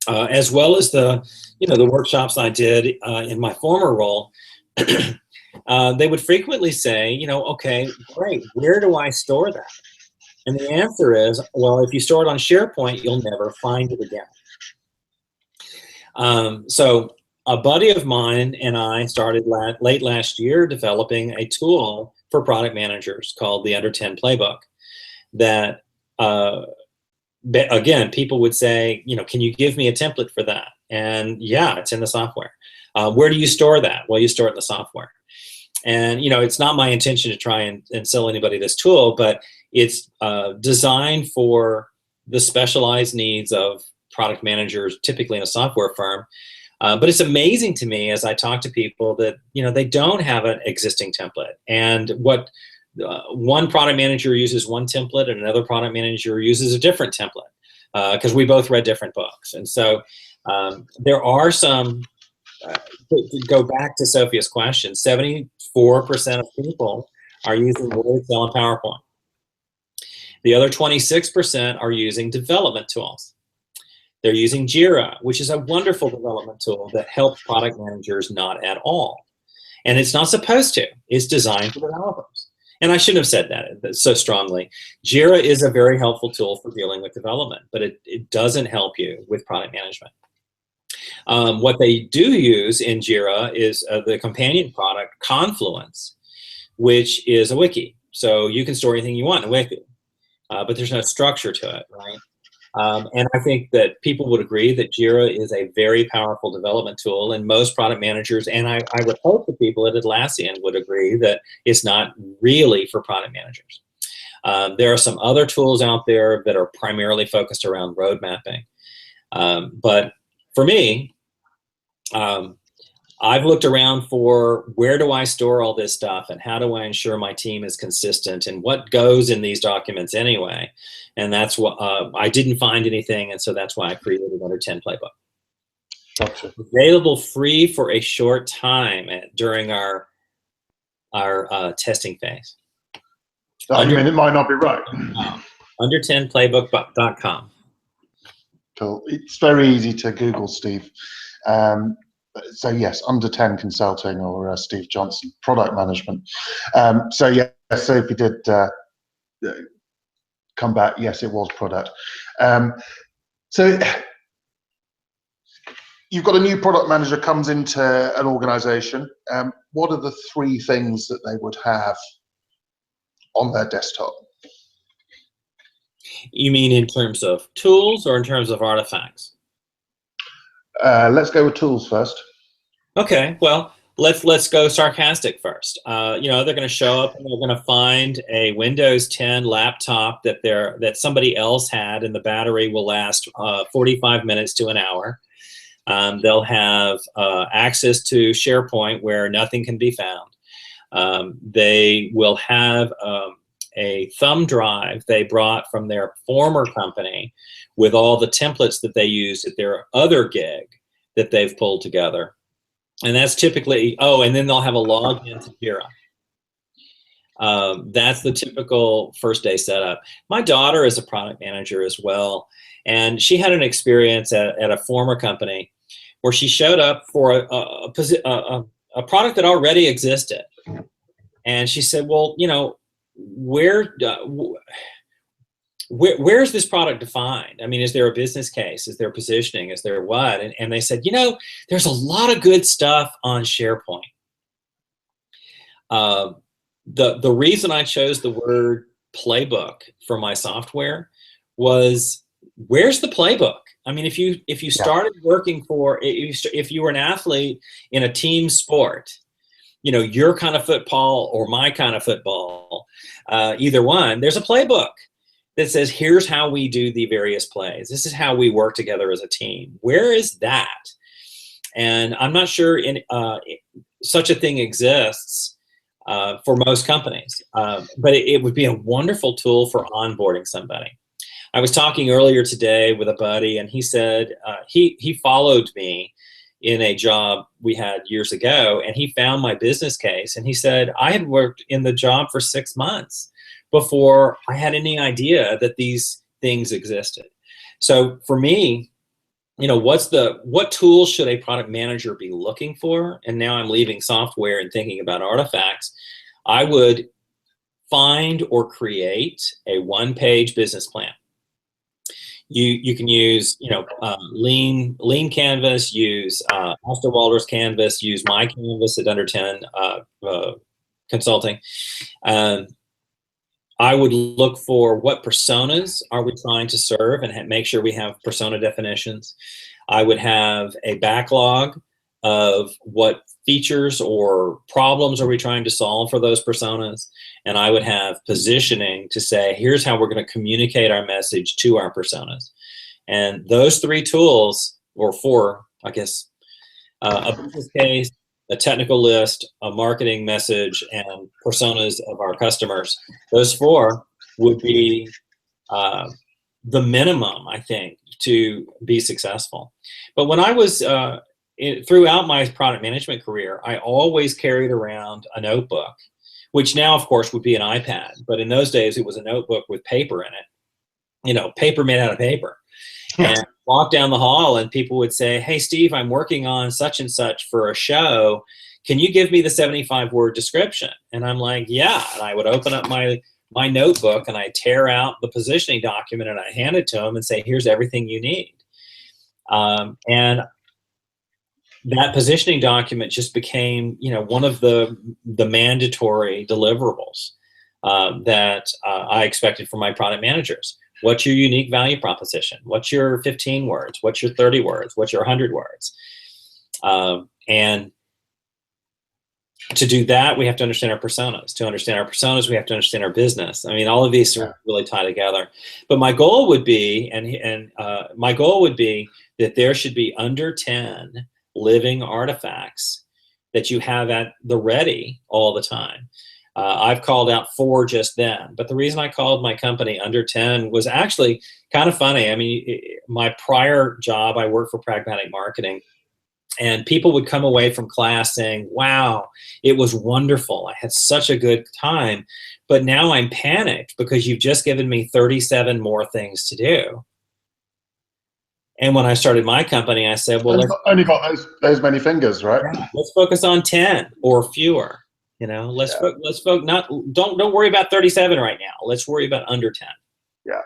as well as the workshops I did in my former role, they would frequently say, okay, great, where do I store that? And the answer is, well, if you store it on SharePoint, you'll never find it again. So a buddy of mine and I started late last year developing a tool for product managers called the Under 10 Playbook that, again, people would say, can you give me a template for that? And yeah, it's in the software. Where do you store that? Well, you store it in the software. And, it's not my intention to try and sell anybody this tool, but it's designed for the specialized needs of product managers, typically in a software firm. But it's amazing to me as I talk to people that, they don't have an existing template. And what one product manager uses one template and another product manager uses a different template, because we both read different books. And so there are some, to go back to Sophia's question, 74% of people are using Word, Excel, and PowerPoint. The other 26% are using development tools. They're using Jira, which is a wonderful development tool that helps product managers not at all. And it's not supposed to. It's designed for developers. And I shouldn't have said that so strongly. Jira is a very helpful tool for dealing with development, but it doesn't help you with product management. What they do use in Jira is the companion product, Confluence, which is a wiki. So you can store anything you want in a wiki, but there's no structure to it, right? And I think that people would agree that Jira is a very powerful development tool, and most product managers, and I would hope the people at Atlassian would agree that it's not really for product managers. There are some other tools out there that are primarily focused around road mapping. But for me, I've looked around for where do I store all this stuff and how do I ensure my team is consistent and what goes in these documents anyway. And that's what I didn't find anything, and so that's why I created Under 10 Playbook. Gotcha. Available free for a short time during our testing phase. I mean, it might not be right. Under10playbook.com. Cool. It's very easy to Google, Steve. So yes, Under 10 Consulting or Steve Johnson, product management. So yeah, Sophie did come back. Yes, it was product. So you've got a new product manager comes into an organization. What are the three things that they would have on their desktop? You mean in terms of tools or in terms of artifacts? Let's go with tools first. Okay, well, let's go sarcastic first. They're going to show up and they're going to find a Windows 10 laptop that somebody else had, and the battery will last 45 minutes to an hour. They'll have access to SharePoint where nothing can be found. They will have a thumb drive they brought from their former company with all the templates that they used at their other gig that they've pulled together. And that's typically, and then they'll have a login to Jira. That's the typical first day setup. My daughter is a product manager as well, and she had an experience at a former company where she showed up for a product that already existed. And she said, well, you know, where's this product defined? I mean, is there a business case? Is there positioning? Is there what? And they said, you know, there's a lot of good stuff on SharePoint. The reason I chose the word playbook for my software was, where's the playbook? I mean, if you started working for, if you were an athlete in a team sport, you know, your kind of football or my kind of football, either one, there's a playbook that says, here's how we do the various plays. This is how we work together as a team. Where is that? And I'm not sure such a thing exists for most companies, but it would be a wonderful tool for onboarding somebody. I was talking earlier today with a buddy, and he said he followed me in a job we had years ago, and he found my business case, and he said, I had worked in the job for 6 months before I had any idea that these things existed. So for me, you know, what tools should a product manager be looking for? And now I'm leaving software and thinking about artifacts. I would find or create a one-page business plan. You can use, you know, lean canvas, use Osterwalder's canvas, use my canvas at Under 10 Consulting. I would look for what personas are we trying to serve and make sure we have persona definitions. I would have a backlog of what features or problems are we trying to solve for those personas. And I would have positioning to say, here's how we're going to communicate our message to our personas. And those 3 tools, or 4, I guess, a business case, a technical list, a marketing message, and personas of our customers. Those 4 would be the minimum, I think, to be successful. But when I was, throughout my product management career, I always carried around a notebook, which now, of course, would be an iPad. But in those days, it was a notebook with paper in it, you know, paper made out of paper. Yeah. And walk down the hall and people would say, hey, Steve, I'm working on such and such for a show. Can you give me the 75-word description? And I'm like, yeah. And I would open up my notebook and I tear out the positioning document and I hand it to them and say, here's everything you need. And that positioning document just became, you know, one of the mandatory deliverables that I expected from my product managers. What's your unique value proposition? What's your 15 words? What's your 30 words? What's your 100 words? And to do that, we have to understand our personas. To understand our personas, we have to understand our business. I mean, all of these are really tie together. But my goal would be, my goal would be that there should be under 10 living artifacts that you have at the ready all the time. I've called out 4 just then, but the reason I called my company Under 10 was actually kind of funny. I mean, my prior job, I worked for Pragmatic Marketing, and people would come away from class saying, wow, it was wonderful. I had such a good time, but now I'm panicked because you've just given me 37 more things to do. And when I started my company, I said, well, let's only got those many fingers, right? Let's focus on 10 or fewer. You know, let's don't worry about 37 right now. Let's worry about under 10. Yeah.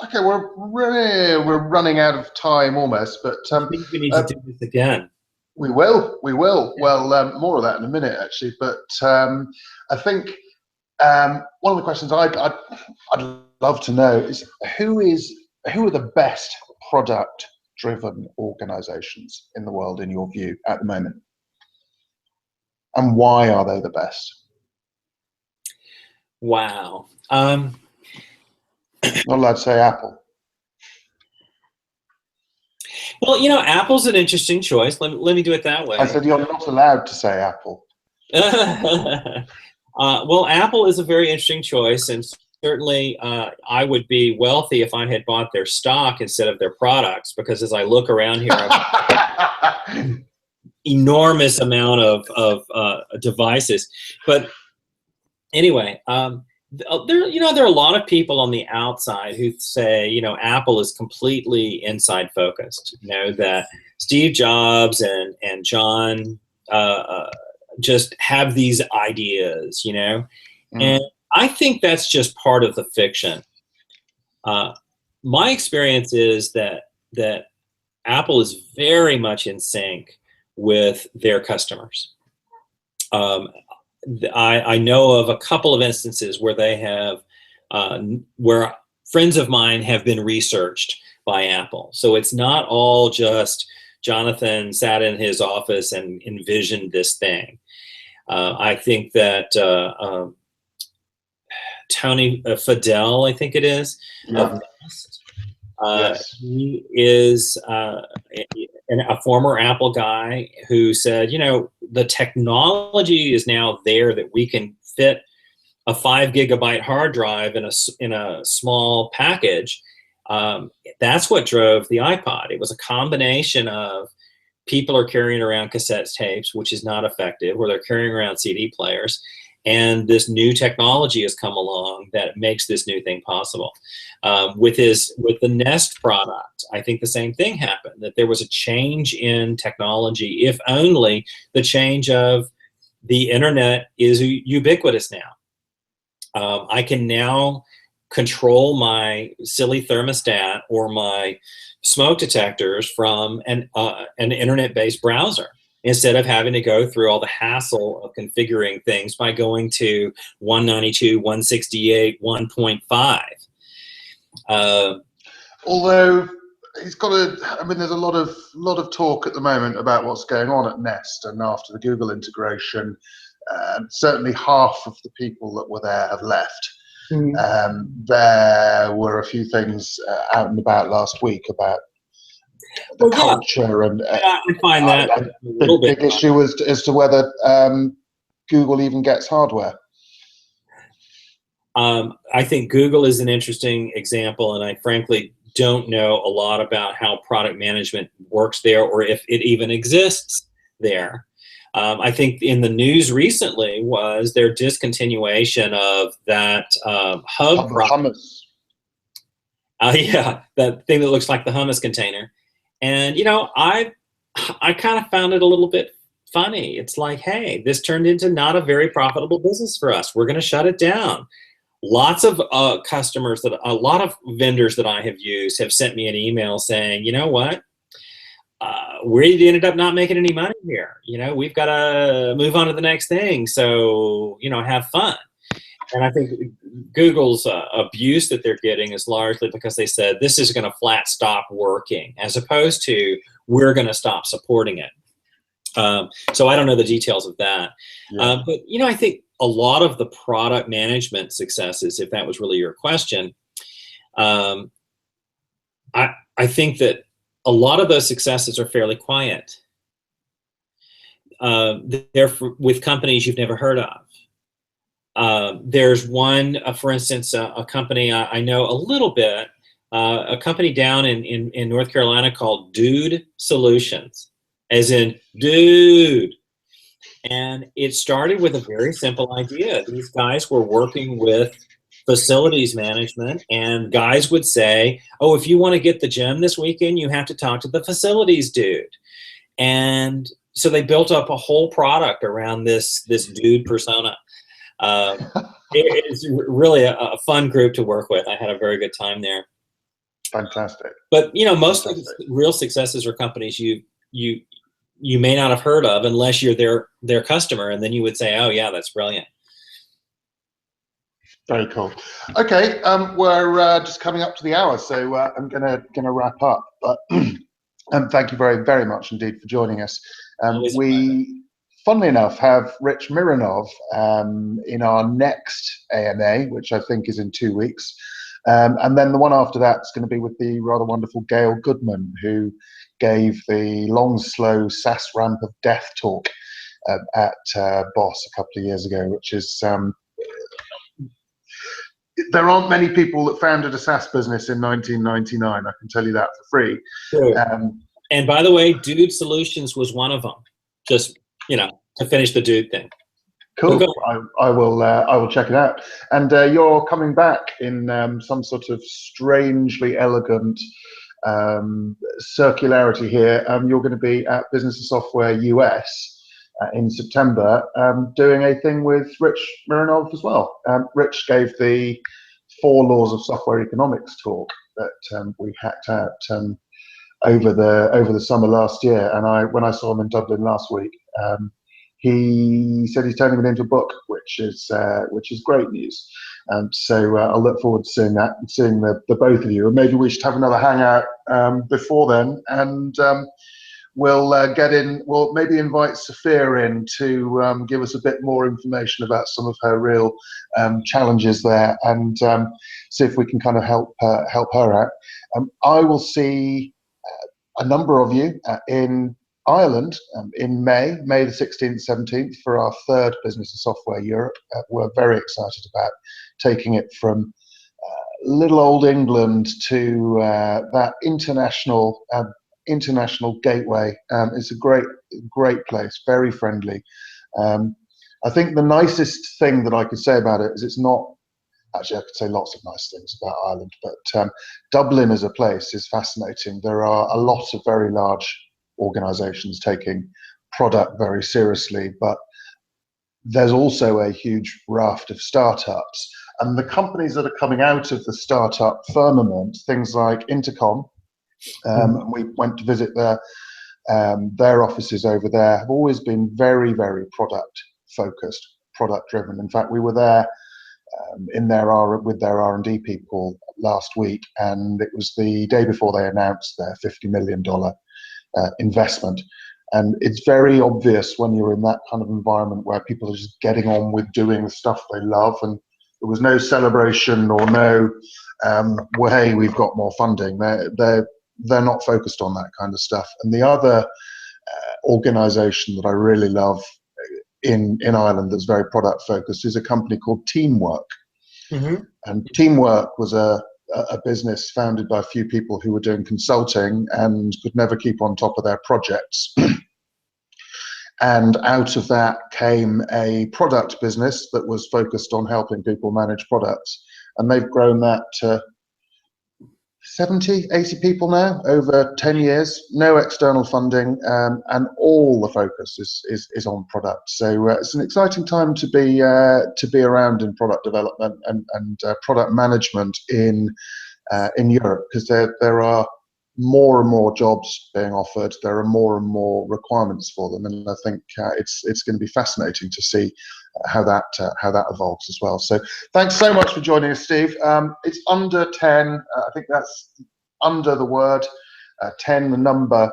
Okay, we're running out of time almost, but I think we need to do this again. We will. Yeah. Well, more of that in a minute, actually. But I think one of the questions I'd love to know is who are the best product-driven organizations in the world, in your view, at the moment? And why are they the best? Wow. Not allowed to say Apple. Well, you know, Apple's an interesting choice. Let me do it that way. I said you're not allowed to say Apple. Well, Apple is a very interesting choice, and certainly I would be wealthy if I had bought their stock instead of their products, because as I look around here, enormous amount of devices. But anyway, there are a lot of people on the outside who say, you know, Apple is completely inside focused. You know, that Steve Jobs and John just have these ideas, you know? Mm. And I think that's just part of the fiction. My experience is that Apple is very much in sync with their customers. I know of a couple of instances where they have, where friends of mine have been researched by Apple. So it's not all just Jonathan sat in his office and envisioned this thing. I think that Tony Fadell, I think it is, Yeah. of Nest, Yes. he is a former Apple guy who said, you know, the technology is now there that we can fit a 5 gigabyte hard drive in a small package. That's what drove the iPod. It was a combination of people are carrying around cassette tapes, which is not effective, or they're carrying around CD players. And this new technology has come along that makes this new thing possible. With the Nest product, I think the same thing happened, that there was a change in technology, if only the change of the internet is ubiquitous now. I can now control my silly thermostat or my smoke detectors from an internet-based browser, instead of having to go through all the hassle of configuring things by going to 192, 168, 1.5. Although he's got I mean, there's a lot of talk at the moment about what's going on at Nest, and after the Google integration, certainly half of the people that were there have left. There were a few things out and about last week about the culture, and I find that a little big issue as to whether Google even gets hardware. I think Google is an interesting example, and I frankly don't know a lot about how product management works there, or if it even exists there. I think in the news recently was their discontinuation of that hub product. Yeah, that thing that looks like the hummus container. And, you know, I kind of found it a little bit funny. It's like, hey, this turned into not a very profitable business for us. We're going to shut it down. Lots of customers, a lot of vendors that I have used have sent me an email saying, you know what, we ended up not making any money here. You know, we've got to move on to the next thing. So, you know, have fun. And I think Google's abuse that they're getting is largely because they said this is going to flat stop working, as opposed to we're going to stop supporting it. So I don't know the details of that. Yeah. But, you know, I think a lot of the product management successes, if that was really your question, I think that a lot of those successes are fairly quiet. They're with companies you've never heard of. There's one, for instance, a company I know a little bit, a company down in North Carolina called Dude Solutions, as in dude. And it started with a very simple idea. These guys were working with facilities management, and guys would say, oh, if you want to get the gym this weekend, you have to talk to the facilities dude. And so they built up a whole product around this dude persona. It's really a fun group to work with. I had a very good time there. Fantastic. But, you know, most of the real successes are companies you may not have heard of unless you're their customer, and then you would say, oh yeah, that's brilliant. Very cool. Okay, we're just coming up to the hour, so I'm gonna wrap up. But thank you very, very much indeed for joining us. We, funnily enough, have Rich Mironov in our next AMA, which I think is in 2 weeks. And then the one after that is going to be with the rather wonderful Gail Goodman, who gave the long, slow SaaS ramp of death talk at BoS a couple of years ago, which is, there aren't many people that founded a SaaS business in 1999, I can tell you that for free. Sure. And by the way, Dude Solutions was one of them, just, you know, to finish the dude thing. Cool. I will check it out. And you're coming back in some sort of strangely elegant circularity here. You're going to be at Business and Software US in September, doing a thing with Rich Mironov as well. Rich gave the 4 Laws of Software Economics talk that we hacked out over the summer last year. And when I saw him in Dublin last week, he said he's turning it into a book, which is great news. So I'll look forward to seeing that and seeing the both of you. And maybe we should have another hangout before then, and we'll we'll maybe invite Sophia in to give us a bit more information about some of her real challenges there, and see if we can kind of help her out. I will see a number of you in Ireland in May the 16th, 17th for our 3rd Business and Software Europe. We're very excited about taking it from little old England to that international gateway. It's a great place, very friendly. I think the nicest thing that I could say about it is it's not, actually I could say lots of nice things about Ireland, but Dublin as a place is fascinating. There are a lot of very large organizations taking product very seriously, but there's also a huge raft of startups, and the companies that are coming out of the startup firmament, things like Intercom, we went to visit their offices over there, have always been very, very product focused, product driven. In fact, we were there with their R&D people last week, and it was the day before they announced their $50 million investment. And it's very obvious when you're in that kind of environment where people are just getting on with doing the stuff they love, and there was no celebration or no well, hey, we've got more funding. They're not focused on that kind of stuff. And the other organization that I really love in Ireland that's very product focused is a company called Teamwork. And Teamwork was a business founded by a few people who were doing consulting and could never keep on top of their projects. And out of that came a product business that was focused on helping people manage products. And they've grown that to 70, 80 people now over 10 years, no external funding, and all the focus is on product. So it's an exciting time to be around in product development and product management in Europe, because there are more and more jobs being offered. There are more and more requirements for them, and I think it's going to be fascinating to see how that evolves as well. So thanks so much for joining us, Steve. It's under 10. I think that's under the word 10, the number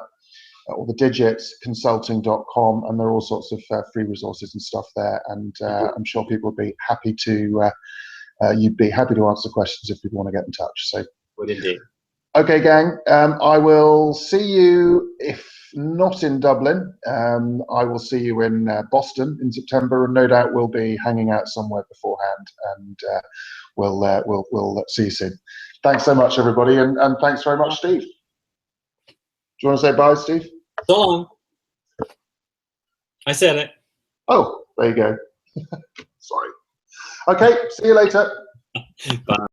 or the digits, consulting.com, and there are all sorts of free resources and stuff there. And I'm sure people would be happy to you'd be happy to answer questions if people want to get in touch. So would indeed. Okay, gang. I will see you, if not in Dublin, I will see you in Boston in September, and no doubt we'll be hanging out somewhere beforehand, and we'll see you soon. Thanks so much, everybody, and thanks very much, Steve. Do you want to say bye, Steve? So long. I said it. Oh, there you go. Sorry. Okay, see you later. Bye.